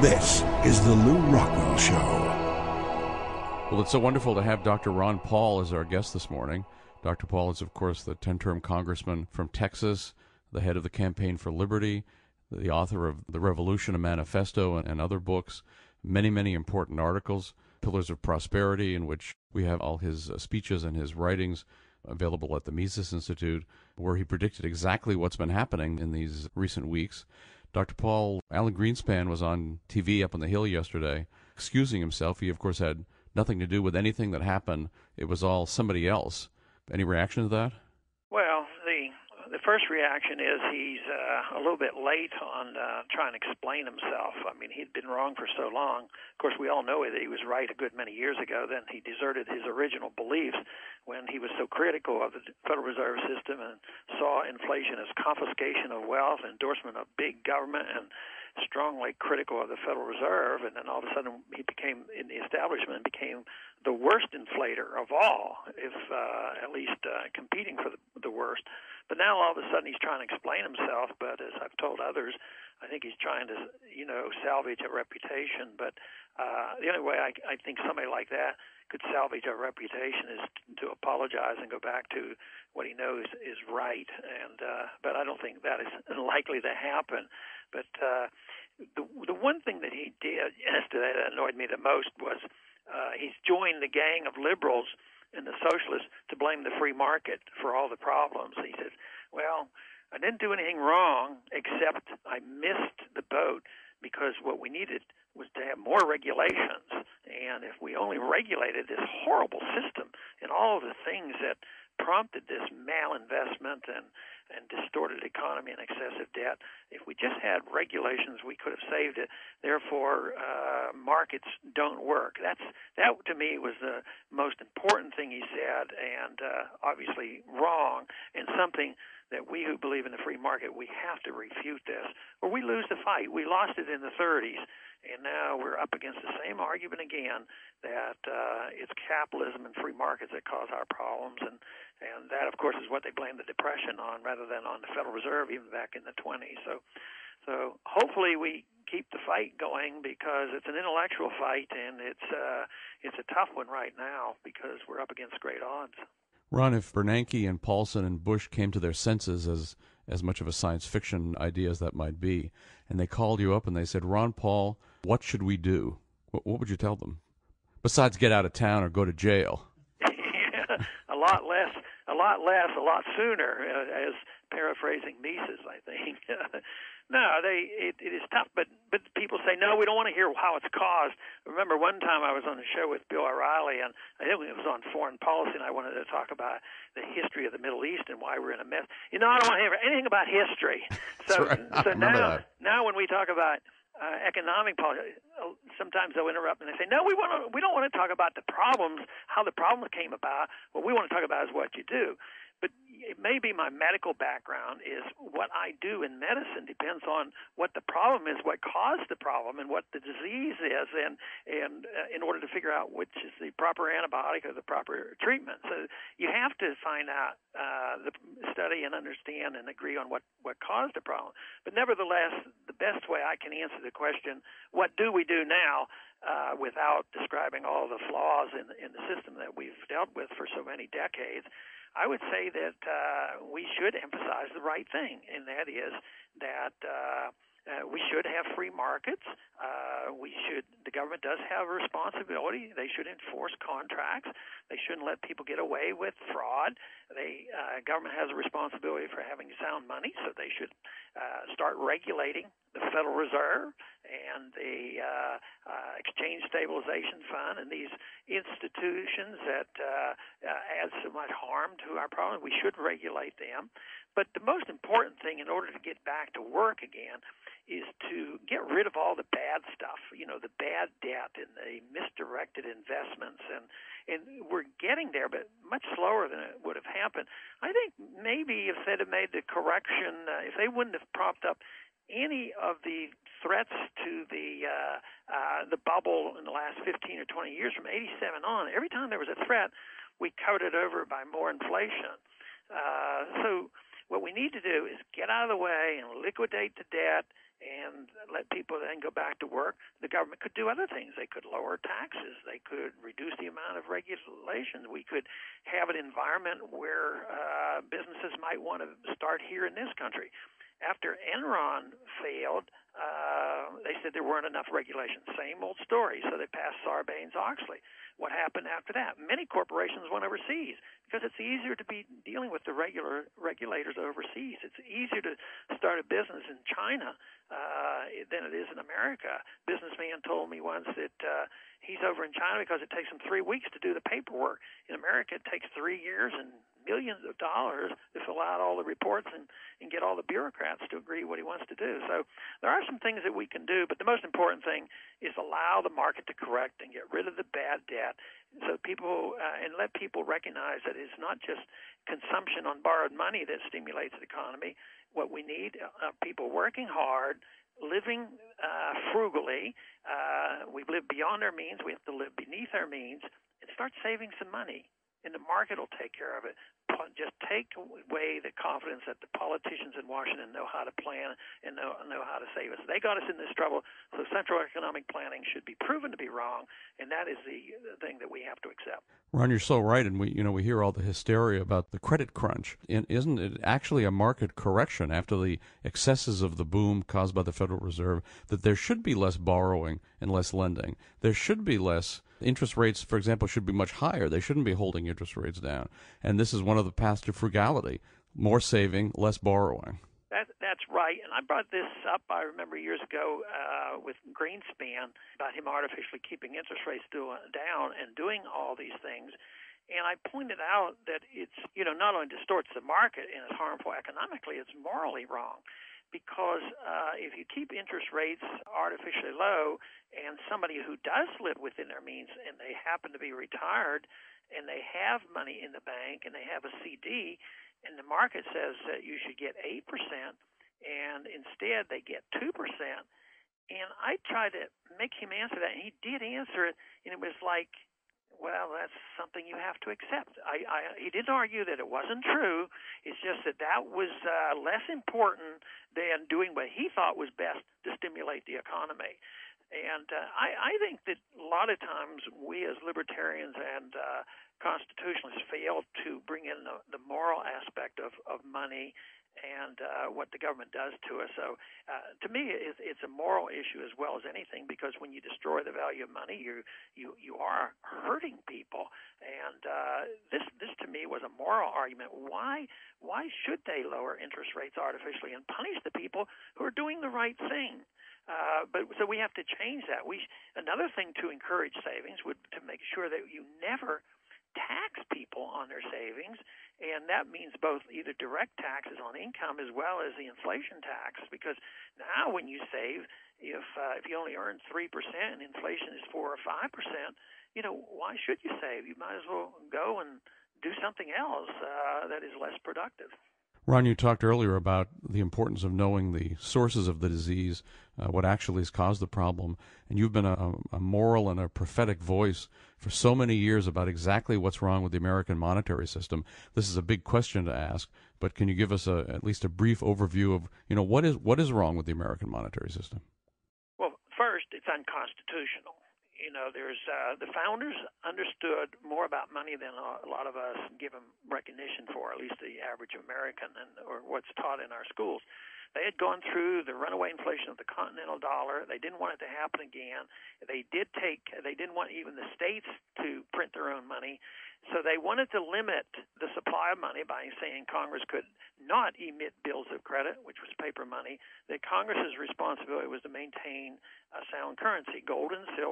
This is the Lew Rockwell Show. Well, it's so wonderful to have Dr. Ron Paul as our guest this morning. Dr. Paul is, of course, the 10-term congressman from Texas, the head of the Campaign for Liberty, the author of The Revolution, a Manifesto, and other books, many, many important articles, Pillars of Prosperity, in which we have all his speeches and his writings available at the Mises Institute, where he predicted exactly what's been happening in these recent weeks. Dr. Paul, Alan Greenspan was on TV up on the Hill yesterday, excusing himself. He, of course, had nothing to do with anything that happened. It was all somebody else. Any reaction to that? Well, the first reaction is he's a little bit late on trying to explain himself. I mean, he'd been wrong for so long. Of course, we all know that he was right a good many years ago. Then he deserted his original beliefs when he was so critical of the Federal Reserve System and saw inflation as confiscation of wealth, endorsement of big government, and strongly critical of the Federal Reserve. And then all of a sudden he became, in the establishment, became the worst inflator of all, if at least competing for the worst. But now all of a sudden he's trying to explain himself, but as I've told others, I think he's trying to, salvage a reputation. But the only way I think somebody like that could salvage a reputation is to apologize and go back to what he knows is right. And but I don't think that is likely to happen. But the one thing that he did yesterday that annoyed me the most was he's joined the gang of liberals and the socialists to blame the free market for all the problems. He says, well, I didn't do anything wrong except I missed the boat because what we needed was to have more regulations. And if we only regulated this horrible system and all of the things that prompted this malinvestment and distorted economy and excessive debt, if we just had regulations, we could have saved it. Therefore, markets don't work. That to me was the most important thing he said, and obviously wrong, and something that we who believe in the free market, we have to refute this, or we lose the fight. We lost it in the 30s, and now we're up against the same argument again, that it's capitalism and free markets that cause our problems, and that, of course, is what they blame the Depression on rather than on the Federal Reserve even back in the 20s. So hopefully we keep the fight going, because it's an intellectual fight, and it's a tough one right now because we're up against great odds. Ron, if Bernanke and Paulson and Bush came to their senses, as much of a science fiction idea as that might be, and they called you up and they said, Ron Paul, what should we do? What would you tell them? Besides get out of town or go to jail? Yeah, a lot less, a lot sooner, as paraphrasing Mises, I think. No, it is tough, but people say, no, we don't want to hear how it's caused. Remember one time I was on a show with Bill O'Reilly, and I think it was on foreign policy, and I wanted to talk about the history of the Middle East and why we're in a mess. I don't want to hear anything about history. So, right. so now when we talk about economic policy, sometimes they'll interrupt and they say, no, we don't want to talk about the problems, how the problem came about. What we want to talk about is what you do. But it may be my medical background is what I do in medicine depends on what the problem is, what caused the problem, and what the disease is, and in order to figure out which is the proper antibiotic or the proper treatment. So you have to find out, study and understand and agree on what caused the problem. But nevertheless, the best way I can answer the question, what do we do now, without describing all the flaws in the system that we've dealt with for so many decades, I would say that we should emphasize the right thing, and that is that we should have free markets. The government does have a responsibility. They should enforce contracts. They shouldn't let people get away with fraud. Government has a responsibility for having sound money, so they should start regulating the Federal Reserve and the Exchange Stabilization Fund and these institutions that add so much harm to our problem. We should regulate them. But the most important thing in order to get back to work again is to get rid of all the bad stuff, the bad debt and the misdirected investments. And we're getting there, but much slower than it would have happened. I think maybe if they'd have made the correction, if they wouldn't have propped up any of the threats to the bubble in the last 15 or 20 years from 87 on, every time there was a threat, we covered it over by more inflation. So what we need to do is get out of the way and liquidate the debt and and let people then go back to work, the government could do other things. They could lower taxes. They could reduce the amount of regulations. We could have an environment where businesses might want to start here in this country. After Enron failed, they said there weren't enough regulations. Same old story. So they passed Sarbanes-Oxley. What happened after that? Many corporations went overseas because it's easier to be dealing with the regulators overseas. It's easier to start a business in China than it is in America. A businessman told me once that he's over in China because it takes him 3 weeks to do the paperwork. In America, it takes 3 years and millions of dollars to fill out all the reports and get all the bureaucrats to agree what he wants to do. So there are some things that we can do, but the most important thing is allow the market to correct and get rid of the bad debt so people and let people recognize that it's not just consumption on borrowed money that stimulates the economy. What we need are people working hard, living frugally. We've lived beyond our means. We have to live beneath our means and start saving some money. And the market will take care of it. Just take away the confidence that the politicians in Washington know how to plan and know how to save us. They got us in this trouble, so central economic planning should be proven to be wrong, and that is the thing that we have to accept. Ron, you're so right, and we hear all the hysteria about the credit crunch. And isn't it actually a market correction after the excesses of the boom caused by the Federal Reserve that there should be less borrowing and less lending? There should be less. Interest rates, for example, should be much higher. They shouldn't be holding interest rates down. And this is one of the paths to frugality: more saving, less borrowing. That's right. And I brought this up, I remember years ago, with Greenspan, about him artificially keeping interest rates down and doing all these things. And I pointed out that it's, not only distorts the market and is harmful economically, it's morally wrong. Because if you keep interest rates artificially low and somebody who does live within their means and they happen to be retired and they have money in the bank and they have a CD and the market says that you should get 8% and instead they get 2%, and I tried to make him answer that, and he did answer it, and it was like, well, that's something you have to accept. He didn't argue that it wasn't true. It's just that was less important than doing what he thought was best to stimulate the economy. And I think that a lot of times we as libertarians and constitutionalists fail to bring in the moral aspect of money and what the government does to us. So to me, it's a moral issue as well as anything, because when you destroy the value of money, you are hurting people. And this to me was a moral argument. Why should they lower interest rates artificially and punish the people who are doing the right thing? So we have to change that. Another thing to encourage savings would to make sure that you never tax people on their savings, and that means both either direct taxes on income as well as the inflation tax, because now when you save, if you only earn 3% and inflation is 4 or 5%, why should you save? You might as well go and do something else that is less productive. Ron, you talked earlier about the importance of knowing the sources of the disease, what actually has caused the problem, and you've been a moral and a prophetic voice for so many years about exactly what's wrong with the American monetary system. This is a big question to ask, but can you give us at least a brief overview of what is wrong with the American monetary system? Well, first, it's unconstitutional. There's the founders understood more about money than a lot of us give them recognition for, at least the average American, or what's taught in our schools. They had gone through the runaway inflation of the continental dollar. They didn't want it to happen again. They didn't want even the states to print their own money. So they wanted to limit the supply of money by saying Congress could not emit bills of credit, which was paper money. That Congress's responsibility was to maintain a sound currency, gold and silver.